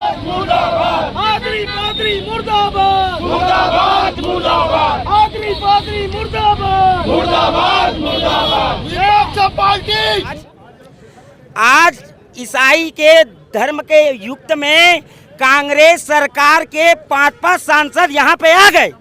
मुर्दाबाद आदरी पादरी मुर्दाबाद मुर्दाबाद मुर्दाबाद आदरी पादरी मुर्दाबाद मुर्दाबाद मुर्दाबाद विपक्ष पार्टी। आज ईसाई के धर्म के युक्त में कांग्रेस सरकार के 5-5 सांसद यहाँ पे आ गए,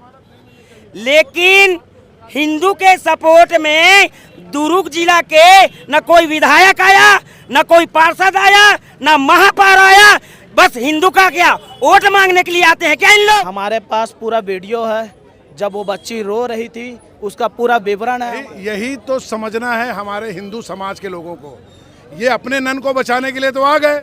लेकिन हिंदू के सपोर्ट में दुर्ग जिला के न कोई विधायक आया, न कोई पार्षद आया, न महापौर आया। बस हिंदू का क्या वोट मांगने के लिए आते हैं क्या इन लोग? हमारे पास पूरा वीडियो है, जब वो बच्ची रो रही थी उसका पूरा विवरण है। यही तो समझना है हमारे हिंदू समाज के लोगों को। ये अपने नन को बचाने के लिए तो आ गए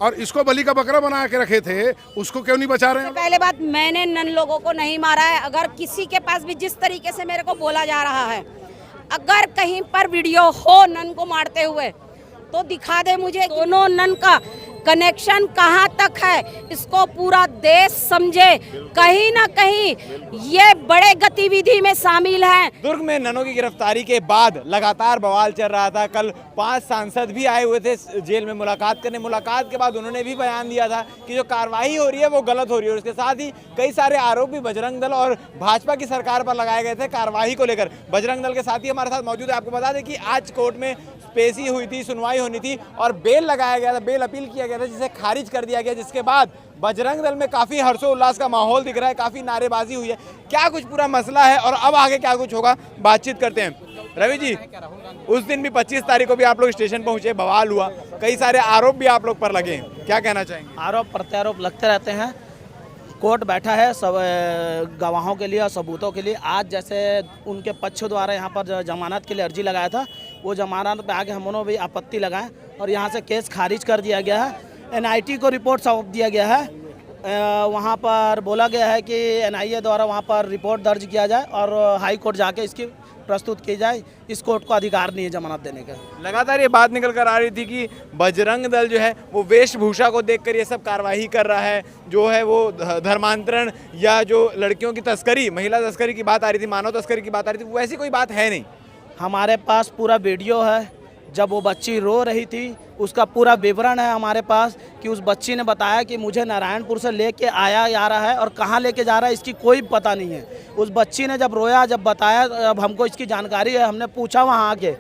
और इसको बलि का बकरा बना के रखे थे, उसको क्यों नहीं बचा रहे हैं? पहले बात, मैंने नन लोगों को नहीं मारा है। अगर किसी के पास भी जिस तरीके से मेरे को बोला जा रहा है, अगर कहीं पर वीडियो हो नन को मारते हुए तो दिखा दे मुझे। दोनों नन का कनेक्शन कहाँ तक है इसको पूरा देश समझे। कहीं ना कहीं ये बड़े गतिविधि में शामिल हैं। दुर्ग में ननों की गिरफ्तारी के बाद लगातार बवाल चल रहा था। कल 5 सांसद भी आए हुए थे जेल में मुलाकात करने। मुलाकात के बाद उन्होंने भी बयान दिया था कि जो कार्रवाई हो रही है वो गलत हो रही है। और उसके साथ ही कई सारे आरोप भी बजरंग दल और भाजपा की सरकार पर लगाए गए थे कार्रवाई को लेकर। बजरंग दल के साथी हमारे साथ मौजूद है। आपको बता दें कि आज कोर्ट में पेशी हुई थी, सुनवाई होनी थी और बेल लगाया गया था, बेल अपील किया गया था, जिसे खारिज कर दिया गया, जिसके बाद बजरंग दल में काफी हर्षोल्लास का माहौल दिख रहा है, काफी नारेबाजी हुई है। क्या कुछ पूरा मसला है और अब आगे क्या कुछ होगा, बातचीत करते हैं। रवि जी, उस दिन भी 25 तारीख को भी आप लोग स्टेशन पहुंचे, बवाल हुआ, कई सारे आरोप भी आप लोग पर लगे, क्या कहना चाहेंगे? आरोप प्रत्यारोप लगते रहते हैं। कोर्ट बैठा है सब गवाहों के लिए और सबूतों के लिए। आज जैसे उनके पक्ष द्वारा यहाँ पर जमानत के लिए अर्जी लगाया था, वो जमानत पे आगे हम लोगों भी आपत्ति लगाए और यहाँ से केस खारिज कर दिया गया है। NIT को रिपोर्ट सौंप दिया गया है। वहाँ पर बोला गया है कि NIA द्वारा वहाँ पर रिपोर्ट दर्ज किया जाए और हाई कोर्ट जाके इसकी प्रस्तुत की जाए। इस कोर्ट को अधिकार नहीं है जमानत देने का। लगातार ये बात निकल कर आ रही थी कि बजरंग दल जो है वो वेशभूषा को देखकर ये सब कार्रवाई कर रहा है, जो है वो धर्मांतरण या जो लड़कियों की तस्करी, महिला तस्करी की बात आ रही थी, मानव तस्करी की बात आ रही थी, वैसी कोई बात है नहीं। हमारे पास पूरा वीडियो है, जब वो बच्ची रो रही थी उसका पूरा विवरण है हमारे पास कि उस बच्ची ने बताया कि मुझे नारायणपुर से लेके आया जा रहा है और कहाँ लेके जा रहा है इसकी कोई पता नहीं है। उस बच्ची ने जब रोया, जब बताया, अब हमको इसकी जानकारी है, हमने पूछा वहाँ आके,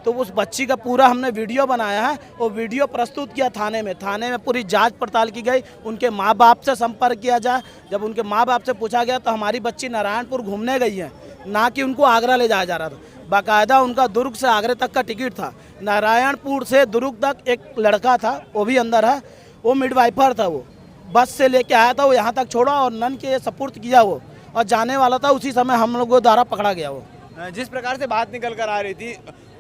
तो उस बच्ची का पूरा हमने वीडियो बनाया है। वो वीडियो प्रस्तुत किया थाने में पूरी जांच पड़ताल की गई। उनके माँ बाप से संपर्क किया जाए। जब उनके माँ बाप से पूछा गया तो हमारी बच्ची नारायणपुर घूमने गई है, ना कि उनको आगरा ले जाया जा रहा था। बाकायदा उनका दुर्ग से आगरे तक का टिकट था। नारायणपुर से दुर्ग तक एक लड़का था, वो भी अंदर है, वो मिडवाइफर था, वो बस से लेके आया था, वो यहाँ तक छोड़ा और नन के सपुर्द किया वो, और जाने वाला था। उसी समय हम लोगों द्वारा पकड़ा गया वो। जिस प्रकार से बात निकल कर आ रही थी,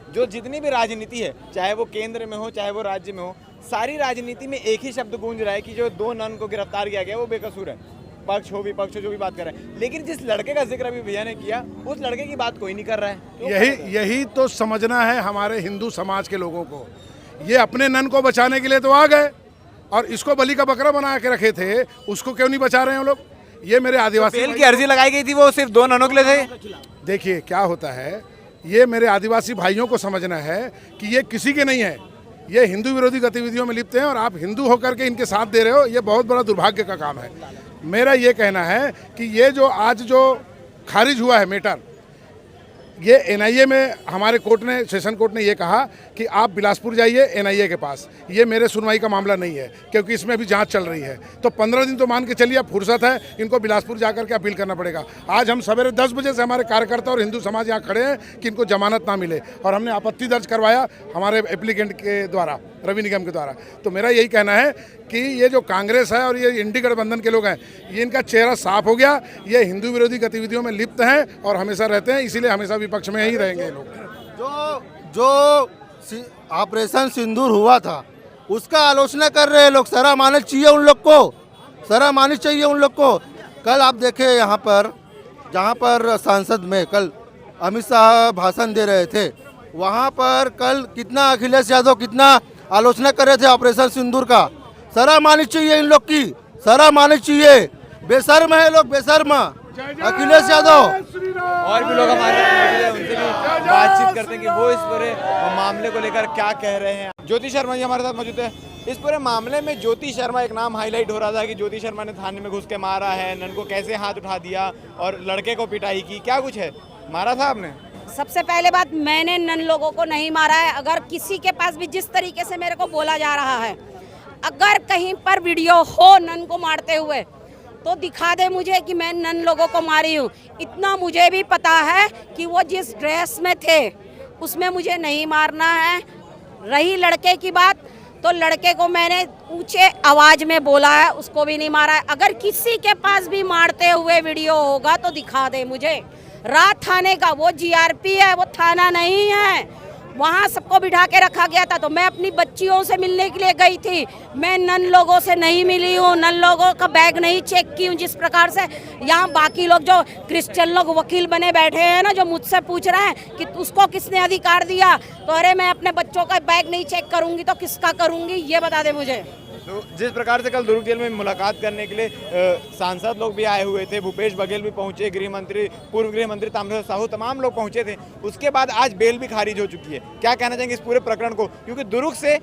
जो जितनी भी राजनीति है, चाहे वो केंद्र में हो चाहे वो राज्य में हो, सारी राजनीति में एक ही शब्द गूंज रहा है कि जो 2 नन को गिरफ्तार किया गया वो बेकसूर है। पक्ष हो विपक्ष हो जो भी बात कर रहे हैं, लेकिन जिस लड़के का जिक्र अभी भैया ने किया, उस लड़के की बात कोई नहीं कर रहा है। यही तो समझना है हमारे हिंदू समाज के लोगों को। ये अपने नन को बचाने के लिए तो आ गए और इसको बलि का बकरा बना के रखे थे, उसको क्यों नहीं बचा रहे हैं लोग? ये मेरे आदिवासी बेल की अर्जी लगाई गई थी, वो सिर्फ 2 ननों के लिए थे। देखिए क्या होता है, ये मेरे आदिवासी भाइयों को समझना है कि ये किसी के नहीं है, ये हिंदू विरोधी गतिविधियों में लिप्त हैं और आप हिंदू होकर के इनके साथ दे रहे हो, ये बहुत बड़ा दुर्भाग्य का काम है। मेरा ये कहना है कि ये जो आज जो खारिज हुआ है मैटर, ये NIA में हमारे कोर्ट ने, सेशन कोर्ट ने ये कहा कि आप बिलासपुर जाइए NIA के पास। ये मेरे सुनवाई का मामला नहीं है क्योंकि इसमें अभी जांच चल रही है। तो 15 दिन तो मान के चलिए, अब फुर्सत है, इनको बिलासपुर जाकर के अपील करना पड़ेगा। आज हम सवेरे 10 बजे से हमारे कार्यकर्ता और हिंदू समाज यहाँ खड़े हैं कि इनको जमानत ना मिले और हमने आपत्ति दर्ज करवाया हमारे एप्लीकेंट के द्वारा, रवि निगम के द्वारा। तो मेरा यही कहना है कि ये जो कांग्रेस है और ये इंडी गठबंधन के लोग हैं, ये इनका चेहरा साफ हो गया। ये हिंदू विरोधी गतिविधियों में लिप्त हैं और हमेशा रहते हैं, इसीलिए हमेशा विपक्ष में ही रहेंगे ये लोग। जो ऑपरेशन सिंदूर हुआ था उसका आलोचना कर रहे हैं लोग। सराहना चाहिए उन लोग को, सराहना चाहिए उन लोग को। कल आप देखे यहाँ पर, जहाँ पर सांसद में कल अमित शाह भाषण दे रहे थे, वहाँ पर कल कितना अखिलेश यादव कितना आलोचना कर रहे थे ऑपरेशन सिंदूर का। सराहना चाहिए इन लोग की, सराहना चाहिए। बेशर्म है लोग, बेशर्म। अखिलेश यादव और भी लोग हमारे मौजूद हैं, उनसे भी बातचीत करते हैं कि वो इस पूरे मामले को लेकर क्या कह रहे हैं। ज्योति शर्मा जी हमारे साथ मौजूद है। इस पूरे मामले में ज्योति शर्मा एक नाम हाईलाइट हो रहा था कि ज्योति शर्मा ने थाने में घुस के मारा है, नन को कैसे हाथ उठा दिया और लड़के को पिटाई की, क्या कुछ है, मारा था आपने? सबसे पहले बात, मैंने नन लोगों को नहीं मारा है। अगर किसी के पास भी जिस तरीके से मेरे को बोला जा रहा है, अगर कहीं पर वीडियो हो नन को मारते हुए तो दिखा दे मुझे कि मैं नन लोगों को मारी हूँ। इतना मुझे भी पता है कि वो जिस ड्रेस में थे उसमें मुझे नहीं मारना है। रही लड़के की बात, तो लड़के को मैंने ऊंचे आवाज में बोला है, उसको भी नहीं मारा है। अगर किसी के पास भी मारते हुए वीडियो होगा तो दिखा दे मुझे। रात थाने का, वो जीआरपी है, वो थाना नहीं है। वहाँ सबको बिठा के रखा गया था। तो मैं अपनी बच्चियों से मिलने के लिए गई थी, मैं नन लोगों से नहीं मिली हूँ, नन लोगों का बैग नहीं चेक की हूँ। जिस प्रकार से यहाँ बाकी लोग जो क्रिश्चियन लोग वकील बने बैठे हैं ना, जो मुझसे पूछ रहे हैं कि उसको किसने अधिकार दिया, तो अरे मैं अपने बच्चों का बैग नहीं चेक करूँगी तो किसका करूँगी, ये बता दे मुझे। तो जिस प्रकार से कल दुर्ग जेल में मुलाकात करने के लिए सांसद लोग भी आए हुए थे, भूपेश बघेल भी पहुंचे, गृह मंत्री, पूर्व गृह मंत्री ताम्रध्वज साहू, तमाम लोग पहुंचे थे, उसके बाद आज बेल भी खारिज हो चुकी है। क्या कहना चाहेंगे इस पूरे प्रकरण को, क्योंकि दुर्ग से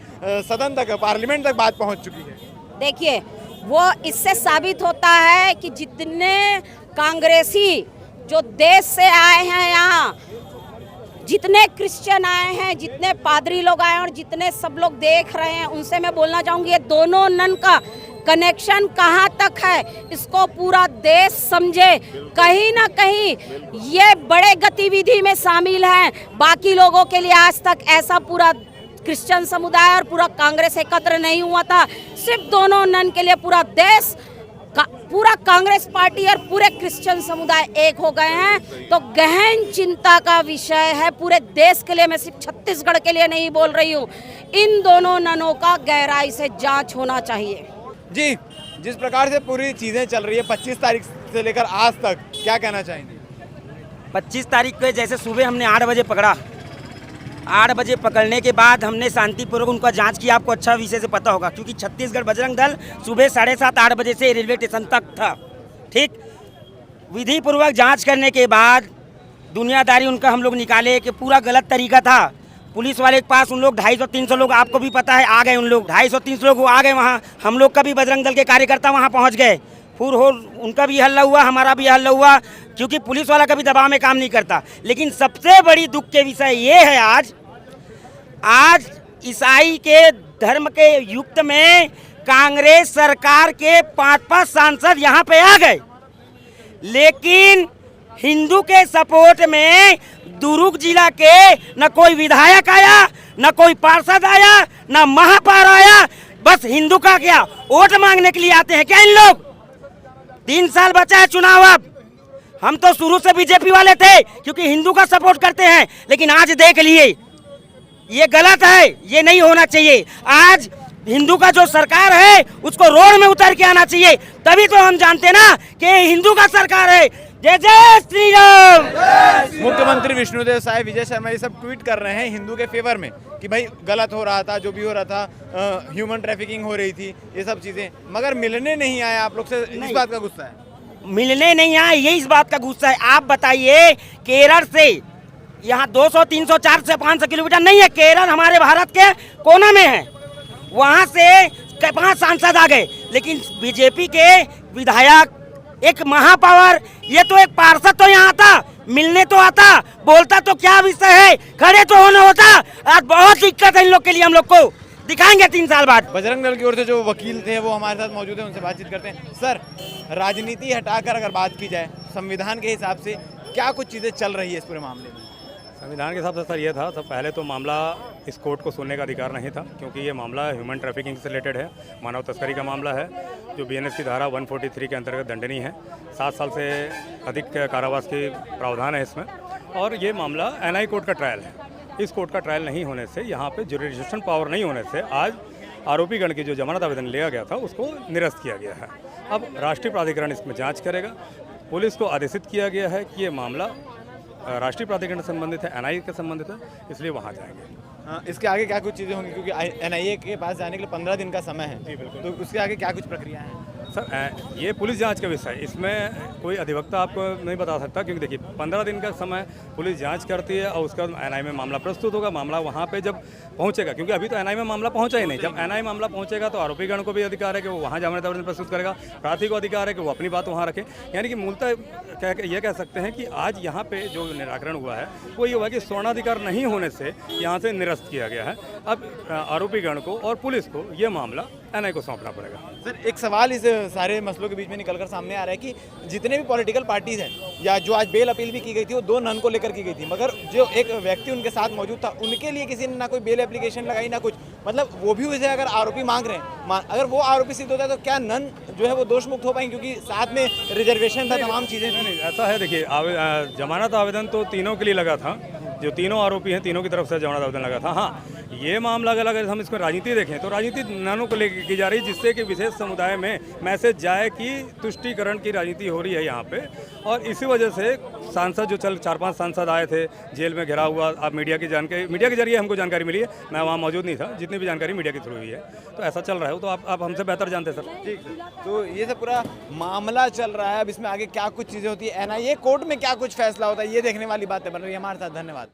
सदन तक, पार्लियामेंट तक बात पहुंच चुकी है? देखिए, वो इससे साबित होता है कि जितने कांग्रेसी जो देश से आए हैं यहाँ, जितने क्रिश्चियन आए हैं, जितने पादरी लोग आए हैं और जितने सब लोग देख रहे हैं, उनसे मैं बोलना चाहूँगी ये दोनों नन का कनेक्शन कहाँ तक है इसको पूरा देश समझे। कहीं ना कहीं ये बड़े गतिविधि में शामिल हैं। बाकी लोगों के लिए आज तक ऐसा पूरा क्रिश्चियन समुदाय और पूरा कांग्रेस एकत्र नहीं हुआ था। सिर्फ दोनों नन के लिए पूरा देश, पूरा कांग्रेस पार्टी और पूरे क्रिश्चियन समुदाय एक हो गए हैं। तो गहन चिंता का विषय है पूरे देश के लिए। मैं सिर्फ छत्तीसगढ़ के लिए नहीं बोल रही हूँ, इन दोनों ननों का गहराई से जांच होना चाहिए। जी, जिस प्रकार से पूरी चीजें चल रही है 25 तारीख से लेकर आज तक, क्या कहना चाहेंगे? 25 तारीख को जैसे सुबह हमने 8 बजे पकड़ा, 8 बजे पकड़ने के बाद हमने शांतिपूर्वक उनका जांच किया। आपको अच्छा विषय से पता होगा, क्योंकि छत्तीसगढ़ बजरंग दल सुबह 7:30-8 बजे से रेलवे स्टेशन तक था। ठीक, विधि पूर्वक जांच करने के बाद दुनियादारी उनका हम लोग निकाले कि पूरा गलत तरीका था। पुलिस वाले के पास उन लोग 250-300 लोग, आपको भी पता है, आ गए उन लोग 250-300 लोग आ गए वहाँ। हम लोग का भी बजरंग दल के कार्यकर्ता वहाँ पहुँच गए। फिर हो उनका भी हल्ला हुआ, हमारा भी हल्ला हुआ, क्योंकि पुलिस वाला कभी दबाव में काम नहीं करता। लेकिन सबसे बड़ी दुख के विषय ये है, आज ईसाई के धर्म के युक्त में कांग्रेस सरकार के 5-5 सांसद यहाँ पे आ गए, लेकिन हिंदू के सपोर्ट में दुर्ग जिला के न कोई विधायक आया, न कोई पार्षद आया, न महापौर आया। बस हिंदू का क्या वोट मांगने के लिए आते हैं क्या इन लोग? 3 साल बचा है चुनाव। अब हम तो शुरू से बीजेपी वाले थे, क्योंकि हिंदू का सपोर्ट करते हैं, लेकिन आज देख लिए ये गलत है, ये नहीं होना चाहिए। आज हिंदू का जो सरकार है उसको रोड में उतर के आना चाहिए, तभी तो हम जानते ना कि हिंदू का सरकार है। जय जय श्री राम। मुख्यमंत्री विष्णुदेव साय, विजय शर्मा ये सब ट्वीट कर रहे हैं हिंदू के फेवर में कि भाई गलत हो रहा था, जो भी हो रहा था, ह्यूमन ट्रैफिकिंग हो रही थी, ये सब चीजें, मगर मिलने नहीं आए आप लोग से। इस बात का गुस्सा है? मिलने नहीं आए, ये इस बात का गुस्सा है। आप बताइए, केरल से यहाँ 200, 300, 400, 500 किलोमीटर नहीं है, केरल हमारे भारत के कोना में है, वहाँ से 5 सांसद आ गए, लेकिन बीजेपी के विधायक, एक महापौर, ये तो एक पार्षद तो यहाँ आता, मिलने तो आता, बोलता तो क्या विषय है, खड़े तो होना होता। आज बहुत दिक्कत है इन लोग के लिए, हम लोग को दिखाएंगे 3 साल बाद। बजरंग दल की ओर से जो वकील थे वो हमारे साथ मौजूद है, उनसे बातचीत करते हैं। सर, राजनीति हटाकर अगर बात की जाए, संविधान के हिसाब से क्या कुछ चीज़ें चल रही है इस पूरे मामले में? संविधान के हिसाब से सर ये था, सब पहले तो मामला इस कोर्ट को सुनने का अधिकार नहीं था, क्योंकि ये मामला ह्यूमन ट्रैफिकिंग से रिलेटेड है, मानव तस्करी का मामला है, जो बीएनएस की धारा 143 के अंतर्गत दंडनीय है। 7 साल से अधिक कारावास की प्रावधान है इसमें। और ये मामला एनआई कोर्ट का ट्रायल है। इस कोर्ट का ट्रायल नहीं होने से, यहाँ पे जुरिडिक्शन पावर नहीं होने से, आज आरोपीगण की जो जमानत आवेदन लिया गया था उसको निरस्त किया गया है। अब राष्ट्रीय प्राधिकरण इसमें जाँच करेगा। पुलिस को आदेशित किया गया है कि ये मामला राष्ट्रीय प्राधिकरण से संबंधित है, एनआईए के संबंधित है, इसलिए वहाँ जाएंगे। इसके आगे क्या कुछ चीज़ें होंगी, क्योंकि एनआईए के पास जाने के लिए 15 दिन का समय है? जी बिल्कुल। तो उसके आगे क्या कुछ प्रक्रिया है? सर ये पुलिस जांच का विषय है, इसमें कोई अधिवक्ता आपको नहीं बता सकता, क्योंकि देखिए 15 दिन का समय पुलिस जांच करती है और उसका एनआई में मामला प्रस्तुत होगा। मामला वहाँ पे जब पहुँचेगा, क्योंकि अभी तो एनआई में मामला पहुँचा ही नहीं, जब एनआई मामला पहुँचेगा तो आरोपीगण को भी अधिकार है कि वो वहाँ जमानत आवेदन प्रस्तुत करेगा, प्रार्थी को अधिकार है कि वो अपनी बात वहाँ रखे। यानी कि मूलतः ये कह सकते हैं कि आज यहाँ पे जो निराकरण हुआ है वो ये हुआ कि स्वर्णाधिकार नहीं होने से यहाँ से निरस्त किया गया है। अब आरोपीगण को और पुलिस को ये मामला एनआई को सौंपना पड़ेगा। सर एक सवाल इस सारे मसलों के बीच में निकलकर सामने आ रहा है कि जितने भी पॉलिटिकल पार्टीज हैं या जो आज बेल अपील भी की गई थी वो 2 नन को लेकर की गई थी, मगर जो एक व्यक्ति उनके साथ मौजूद था उनके लिए किसी ने ना कोई बेल एप्लीकेशन लगाई ना कुछ, मतलब वो भी उसे अगर आरोपी मांग रहे हैं, अगर वो आरोपी सिद्ध होता है तो क्या नन जो है वो दोष मुक्त हो पाएंगे, क्योंकि साथ में रिजर्वेशन था, तमाम चीज़ें। नहीं, ऐसा है, देखिए जमानत आवेदन तो तीनों के लिए लगा था, जो तीनों आरोपी हैं तीनों की तरफ से जमानत आवेदन लगा था। हाँ, ये मामला अगर हम इसमें राजनीति देखें तो राजनीति ननों को लेकर की जा रही है, जिससे कि विशेष समुदाय में मैसेज जाए कि तुष्टीकरण की राजनीति हो रही है यहाँ पे। और इसी वजह से सांसद जो 4-5 सांसद आए थे जेल में घिरा हुआ, आप मीडिया के जरिए हमको जानकारी मिली है, मैं वहाँ मौजूद नहीं था, जितनी भी जानकारी मीडिया के थ्रू हुई है, तो ऐसा चल रहा है। तो आप हमसे बेहतर जानते हैं सर। ठीक, तो ये सब पूरा मामला चल रहा है। अब इसमें आगे क्या कुछ चीज़ें होती है, एनआईए कोर्ट में क्या कुछ फैसला होता है, ये देखने वाली बातें बन रही है। हमारे साथ धन्यवाद।